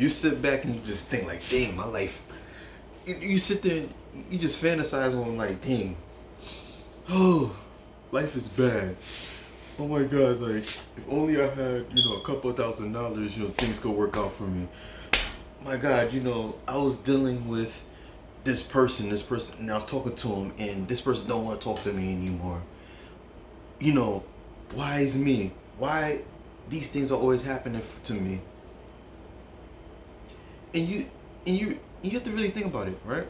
You sit back and you just think like, dang, my life. You sit there and you just fantasize on like, dang, oh, life is bad. Oh my God, like if only I had, a couple of $1,000, things could work out for me. My God, I was dealing with this person, and I was talking to him, and this person don't want to talk to me anymore. Why is me? Why these things are always happening to me? And you have to really think about it, right?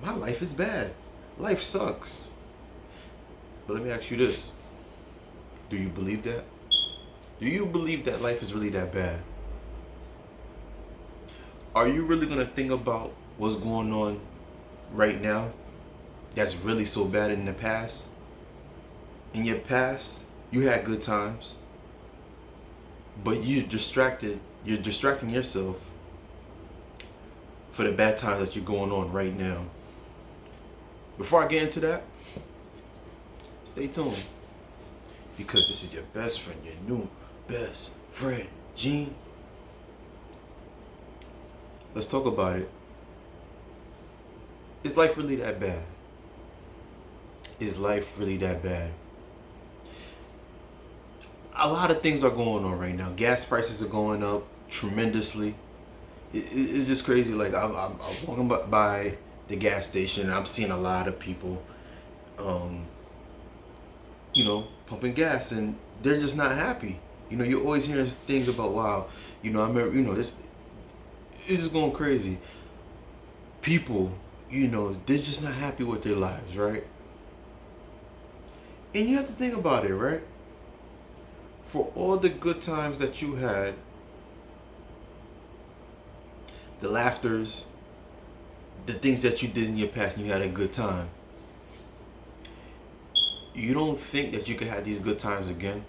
My life is bad. Life sucks. But let me ask you this. Do you believe that? Do you believe that life is really that bad? Are you really going to think about what's going on right now that's really so bad in the past? In your past, you had good times, but you're distracting yourself for the bad times that you're going on right now. Before I get into that, stay tuned, because this is your best friend, your new best friend, Gene. Let's talk about it. Is life really that bad? Is life really that bad? A lot of things are going on right now. Gas prices are going up tremendously. It's just crazy. Like I'm walking by the gas station, and I'm seeing a lot of people, pumping gas, and they're just not happy. You're always hearing things about, wow, I remember, this is going crazy. People, they're just not happy with their lives, right? And you have to think about it, right? For all the good times that you had, the laughters, the things that you did in your past, and you had a good time, you don't think that you could have these good times again?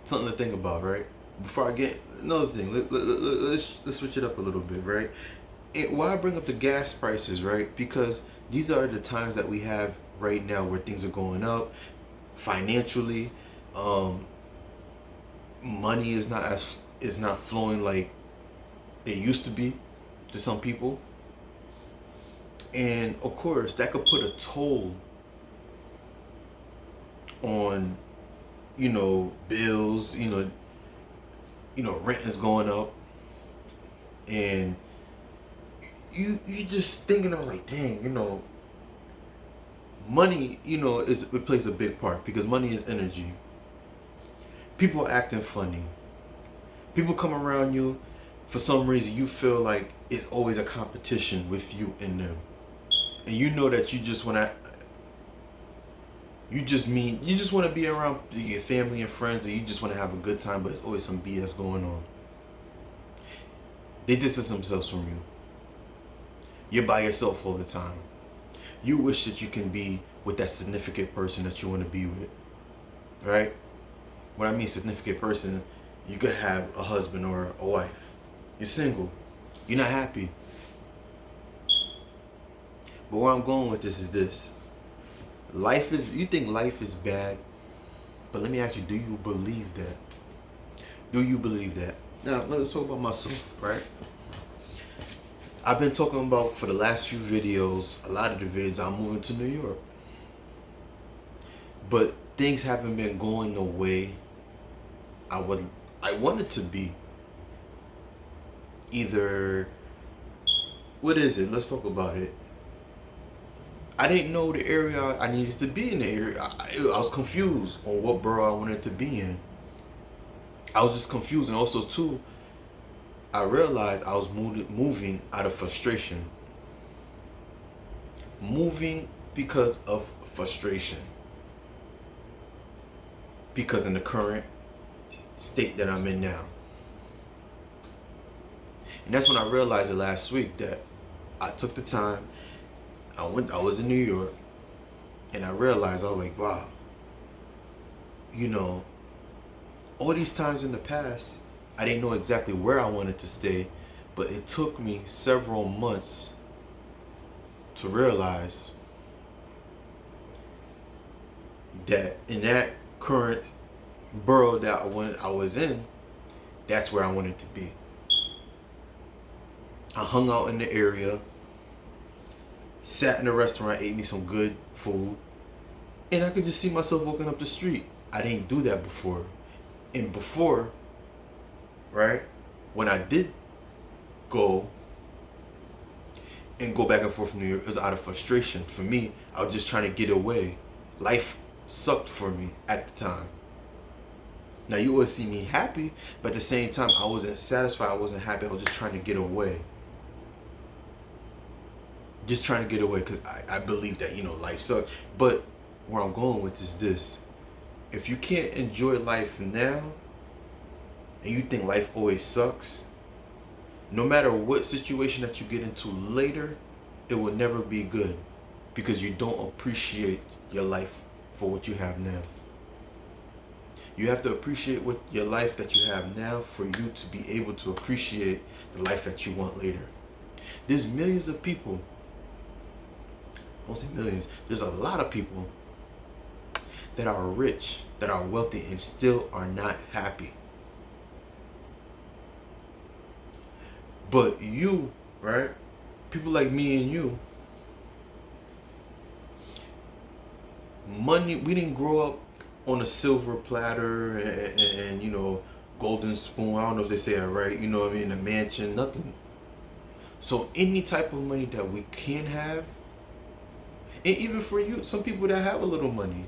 Something to think about, right? Before I get another thing, let's switch it up a little bit, right? And why I bring up the gas prices, right? Because these are the times that we have right now where things are going up financially. Money is not flowing like it used to be to some people, and of course that could put a toll on bills. Rent is going up, and you just thinking of like, dang, money, it plays a big part, because money is energy. People are acting funny. People come around you, for some reason you feel like it's always a competition with you and them, and that you just want to be around your family and friends, or you just want to have a good time, but it's always some BS going on. They distance themselves from you. You're by yourself all the time. You wish that you can be with that significant person that you want to be with, right? When I mean significant person, you could have a husband or a wife. You're single. You're not happy. But where I'm going with this is this. You think life is bad, but let me ask you, do you believe that? Do you believe that? Now, let's talk about myself, right? I've been talking about, for the last few videos, a lot of the videos, I'm moving to New York. But things haven't been going the way I wanted to be. Either, what is it? Let's talk about it. I didn't know the area I needed to be in. The area, I was confused on what borough I wanted to be in. I was just confused, and also too, I realized I was moving out of frustration. Moving because of frustration. Because in the current state that I'm in now. And that's when I realized it last week, that I took the time, I was in New York, and I realized, I was like, wow, all these times in the past, I didn't know exactly where I wanted to stay, but it took me several months to realize that in that current borough that I was in, that's where I wanted to be. I hung out in the area, sat in a restaurant, ate me some good food, and I could just see myself walking up the street. I didn't do that before. And before, right, when I did go and go back and forth from New York, it was out of frustration. For me, I was just trying to get away. Life sucked for me at the time. Now you always see me happy, but at the same time, I wasn't satisfied. I wasn't happy. I was just trying to get away. Just trying to get away because I believe that, life sucks. But where I'm going with is this. If you can't enjoy life now and you think life always sucks, no matter what situation that you get into later, it will never be good because you don't appreciate your life for what you have now. You have to appreciate what your life that you have now for you to be able to appreciate the life that you want later. There's millions of people. I won't say millions. There's a lot of people that are rich, that are wealthy, and still are not happy. But you, right? People like me and you, money, we didn't grow up on a silver platter and golden spoon. I don't know if they say that right. A mansion, nothing. So any type of money that we can have, and even for you, some people that have a little money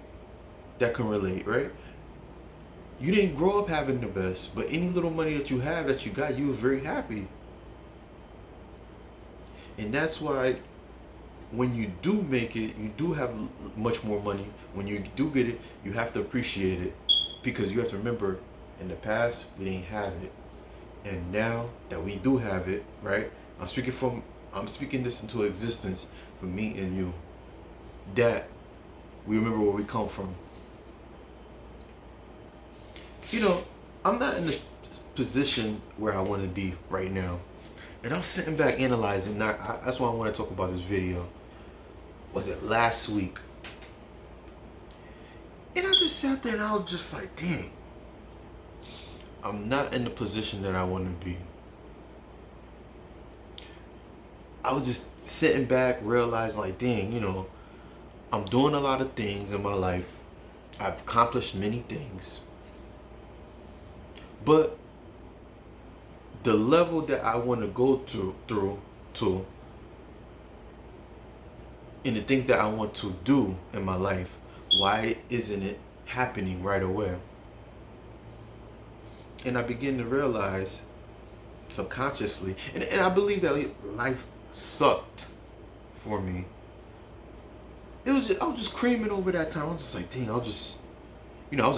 that can relate, right? You didn't grow up having the best, but any little money that you have, that you got, you were very happy. And that's why when you do make it, you do have much more money. When you do get it, you have to appreciate it, because you have to remember, in the past, we didn't have it. And now that we do have it, right? I'm speaking this into existence for me and you, that we remember where we come from. I'm not in the position where I want to be right now. And I'm sitting back analyzing, that's why I want to talk about this video. Was it last week? And I just sat there and I was just like, dang, I'm not in the position that I want to be. I was just sitting back, realizing like, dang, I'm doing a lot of things in my life. I've accomplished many things. But the level that I want to go through to, and the things that I want to do in my life, why isn't it happening right away? And I begin to realize subconsciously, and I believe that life sucked for me. I was just creaming over that time. I was just like, dang, I was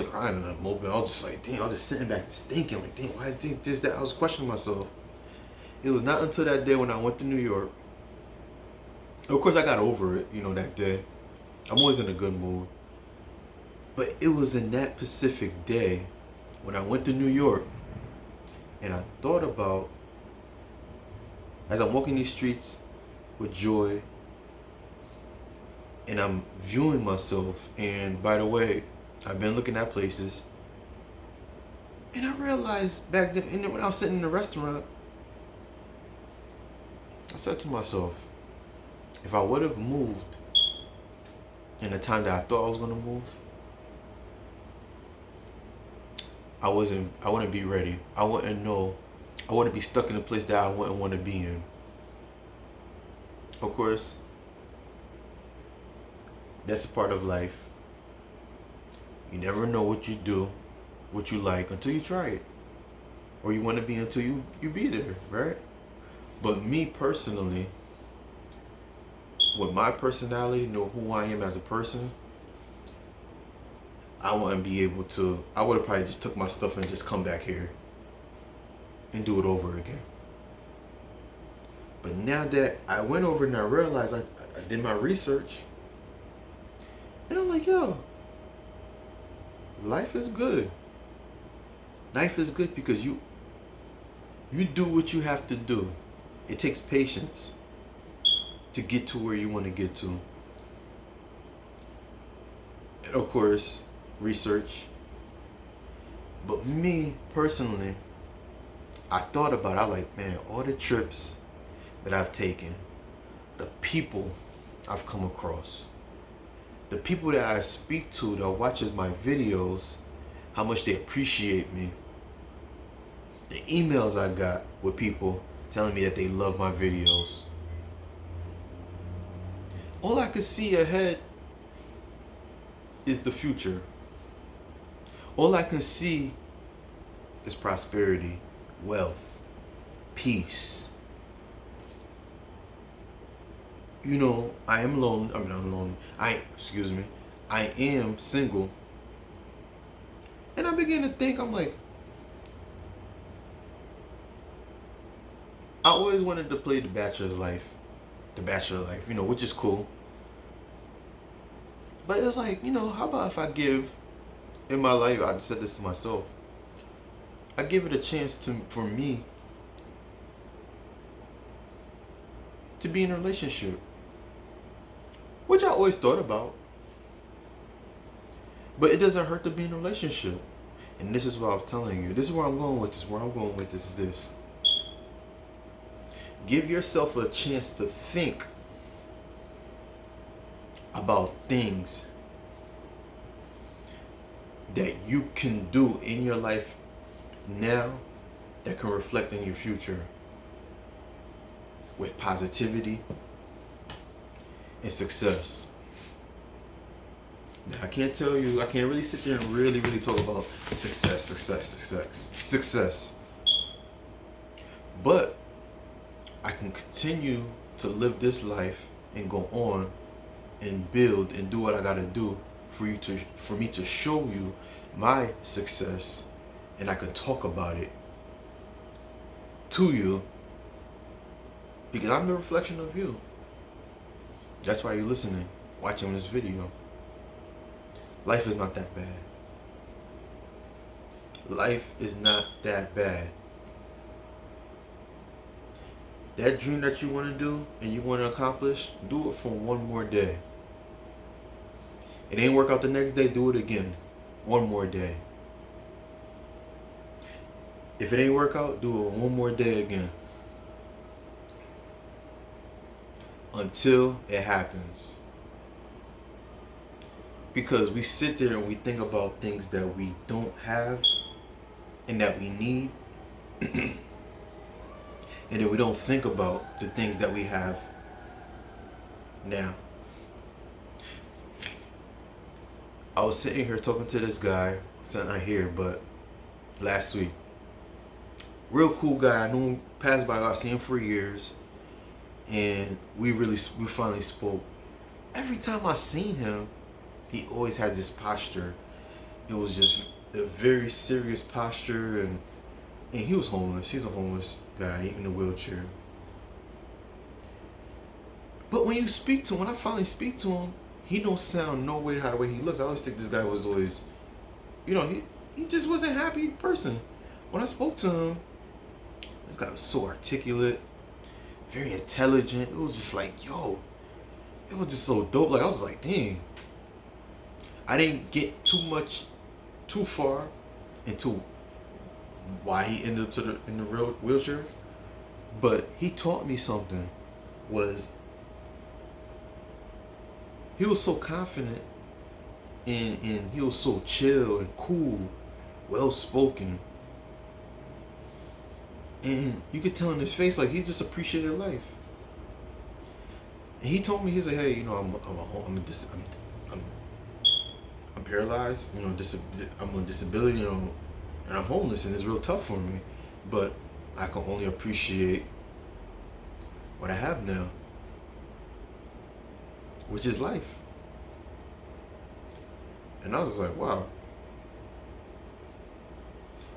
crying in that moment. I was just like, dang, I was just sitting back just thinking like, dang, why is this, that? I was questioning myself. It was not until that day when I went to New York. Of course, I got over it, that day. I'm always in a good mood. But it was in that specific day when I went to New York and I thought about, as I'm walking these streets with joy, and I'm viewing myself, and by the way, I've been looking at places, and I realized back then, and then when I was sitting in the restaurant, I said to myself, if I would have moved in the time that I thought I was gonna move, I wouldn't be ready. I wouldn't know. I wouldn't be stuck in a place that I wouldn't want to be in. Of course, that's a part of life. You never know what you do, what you like, until you try it. Or you want to be until you be there, right? But me personally, with my personality, know who I am as a person, I want to be able to, I would have probably just took my stuff and just come back here and do it over again. But now that I went over and I realized I did my research, and I'm like, yo, life is good. Life is good because you do what you have to do. It takes patience to get to where you want to get to. And of course, research. But me personally, I thought about it. I was like, man, all the trips that I've taken, the people I've come across, the people that I speak to that watches my videos, how much they appreciate me, the emails I got with people telling me that they love my videos. All I can see ahead is the future. All I can see is prosperity, wealth, peace. You know, I am lonely. I mean, I'm lonely. I am single. And I begin to think, I'm like, I always wanted to play the bachelor life, which is cool. But it's like, how about if I give, in my life, I said this to myself, I give it a chance for me to be in a relationship, which I always thought about. But it doesn't hurt to be in a relationship. And this is what I'm telling you. This is where I'm going with this. Where I'm going with this is this. Give yourself a chance to think about things that you can do in your life now that can reflect in your future with positivity and success. Now, I can't really sit there and really talk about success. But I can continue to live this life and go on and build and do what I gotta do for me to show you my success, and I can talk about it to you because I'm the reflection of you. That's why you're listening, watching this video. Life is not that bad. Life is not that bad. That dream that you want to do and you want to accomplish, do it for one more day. It ain't work out the next day, do it again. One more day. If it ain't work out, do it one more day again. Until it happens. Because we sit there and we think about things that we don't have and that we need. And then we don't think about the things that we have now. I was sitting here talking to this guy, it's not here, but last week. Real cool guy. I knew him, passed by, I've seen him for years. And we finally spoke. Every time I seen him, he always has this posture. It was just a very serious posture, and he was homeless. He's a homeless guy in a wheelchair. But when I finally speak to him, he don't sound no way how the way he looks. I always think this guy was always, he just wasn't a happy person. When I spoke to him, this guy was so articulate, very intelligent. It was just like, it was just so dope. Like, I was like, dang. I didn't get too far into why he ended up in the real wheelchair, but he taught me something. He was so confident, and he was so chill and cool, well spoken, and you could tell in his face like he just appreciated life. And he told me, he's like, hey, I'm paralyzed, I'm on disability, and I'm homeless, and it's real tough for me, but I can only appreciate what I have now, which is life. And I was like, wow.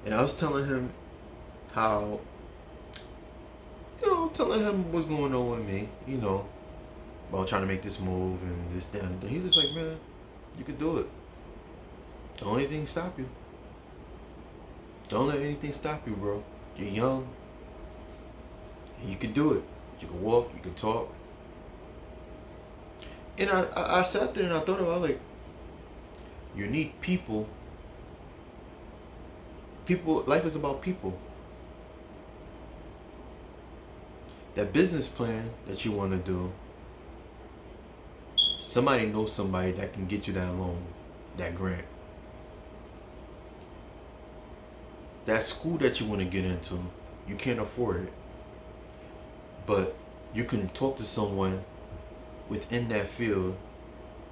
And I was telling him how, telling him what's going on with me, about trying to make this move and this, that, and he was like, man, you could do it. Don't let anything stop you. Don't let anything stop you, bro. You're young. And you can do it. You can walk, you can talk. And I sat there and I thought about, like, you need people. Life is about people. That business plan that you want to do, somebody knows somebody that can get you that loan, that grant. That school that you want to get into, you can't afford it. But you can talk to someone within that field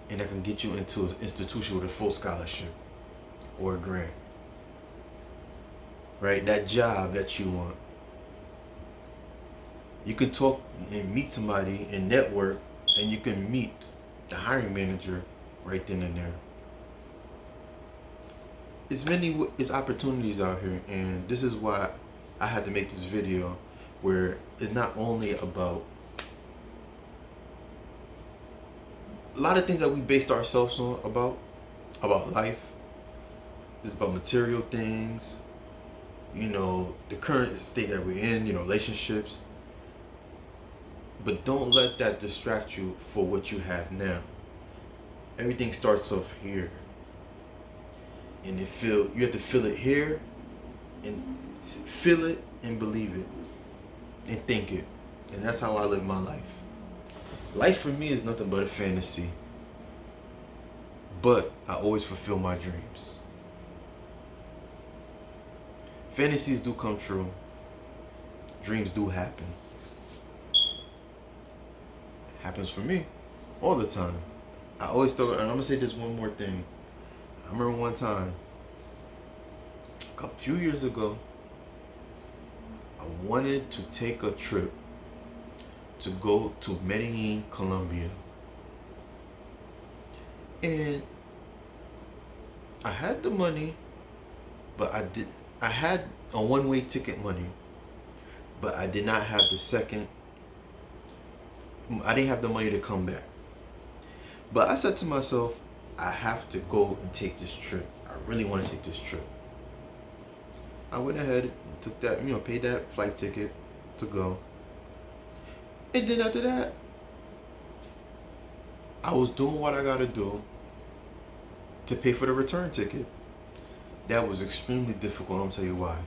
and that can get you into an institution with a full scholarship or a grant. Right? That job that you want. You can talk and meet somebody and network, and you can meet the hiring manager right then and there. It's opportunities out here, and this is why I had to make this video, where it's not only about a lot of things that we based ourselves on about life. It's about material things, the current state that we're in, relationships. But don't let that distract you for what you have now. Everything starts off here. And you have to feel it here, and feel it and believe it and think it. And that's how I live my life. Life for me is nothing but a fantasy. But I always fulfill my dreams. Fantasies do come true. Dreams do happen. Happens for me all the time. I always thought, and I'm gonna say this one more thing. I remember one time, a few years ago, I wanted to take a trip to go to Medellin, Colombia. And I had the money, but I had a one-way ticket money, but I did not have I didn't have the money to come back. But I said to myself, I have to go and take this trip. I really want to take this trip. I went ahead and took that, paid that flight ticket to go. And then after that, I was doing what I gotta do to pay for the return ticket. That was extremely difficult. I'm gonna tell you why.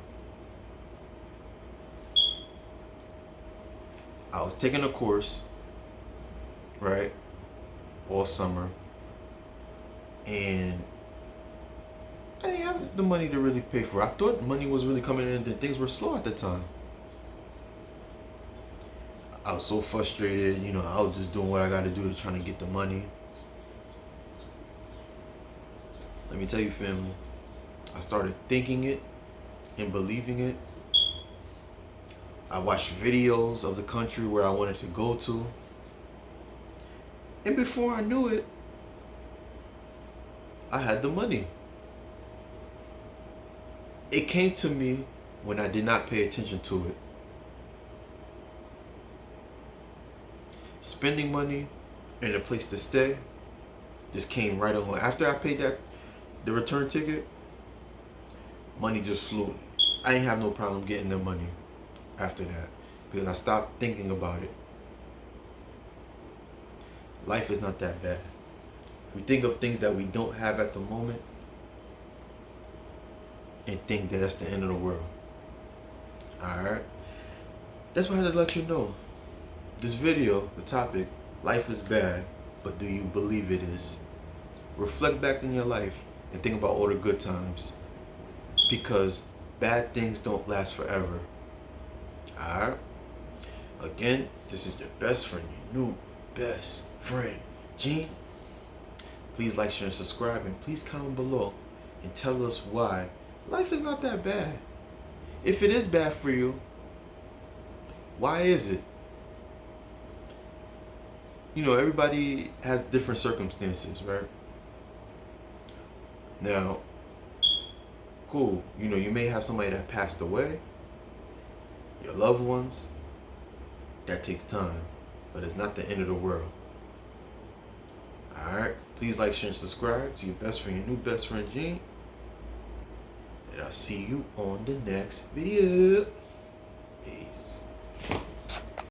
I was taking a course, right, all summer, and I didn't have the money to really pay for it. I thought money was really coming in and things were slow at the time. I was so frustrated, I was just doing what I gotta do to try to get the money. Let me tell you, family, I started thinking it and believing it. I watched videos of the country where I wanted to go to. And before I knew it, I had the money. It came to me when I did not pay attention to it. Spending money and a place to stay just came right along. After I paid the return ticket, money just flew. I didn't have no problem getting the money after that because I stopped thinking about it. Life is not that bad. We think of things that we don't have at the moment and think that that's the end of the world. Alright? That's why I had to let you know. This video, the topic, life is bad, but do you believe it is? Reflect back in your life and think about all the good times. Because bad things don't last forever. Alright? Again, this is your best friend, your new best friend, Gene. Please like, share, and subscribe, and please comment below and tell us why life is not that bad. If it is bad for you, why is it? Everybody has different circumstances, right? Now, cool, you may have somebody that passed away, your loved ones. That takes time, but it's not the end of the world. Alright, please like, share, and subscribe to your best friend, your new best friend, Gene. And I'll see you on the next video. Peace.